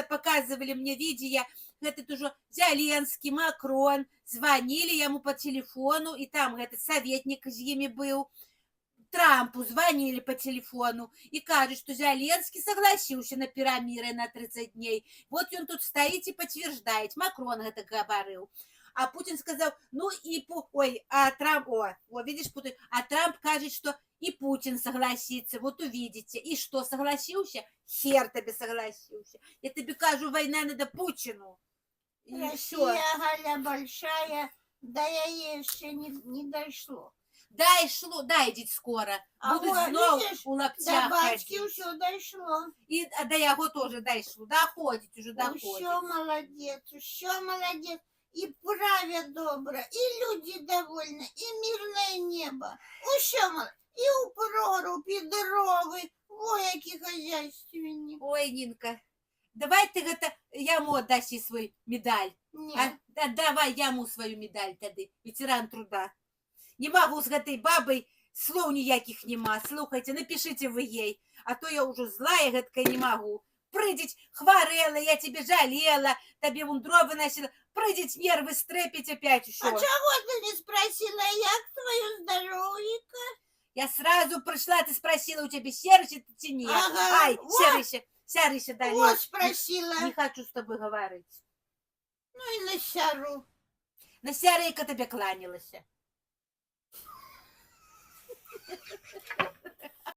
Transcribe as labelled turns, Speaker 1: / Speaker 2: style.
Speaker 1: смотрела, показывали мне видео, этот уже Зеленский, Макрон, звонили ему по телефону, и там этот советник з ими был, Трампу звонили по телефону и кажут, что Зеленский согласился на перамиры на 30 дней. Вот он тут стоит и подтверждает. Макрон это говорил. А Путин сказал, ну и... Ой, а Трамп... видишь, Путин... А Трамп кажет, что и Путин согласится. Вот увидите. И что, согласился? Хер тебе согласился. Я тебе кажу, война надо Путину.
Speaker 2: И Россия, Галя, большая, да я еще не дошло.
Speaker 1: Дай шло, дайдіть скоро. Будуть знову у лаптях.
Speaker 2: До батьки все дошло.
Speaker 1: І до яго теж дійшло. Доходить уже, доходить.
Speaker 2: Еще молодец. И правя добра, и люди довольны, и мирное небо. Еще молодец. И у проруб, и дрови. Ой, які хозяйственні.
Speaker 1: Ой, Нинка, давай ты это яму отдашь свой медаль.
Speaker 2: Нет.
Speaker 1: Давай яму свою медаль тады, ветеран труда. Не могу с этой бабой, слов ніяких нема. Слухайте, напишите вы ей, а то я уже злая гэтка не могу. Прыдзець хварела, я тебе жалела, тебе вон дрова носила. Прыдзець нервы стрепить опять еще.
Speaker 2: А чего ты не спросила, як твое здоровье-ка?
Speaker 1: Я сразу пришла, ты спросила, у тебя сердце ці нет?
Speaker 2: Ага,
Speaker 1: Ай,
Speaker 2: вот.
Speaker 1: сярыся далее.
Speaker 2: Вот спросила.
Speaker 1: Не хочу с тобой говорить.
Speaker 2: Ну и на сяру.
Speaker 1: На сярейка тебе кланялася.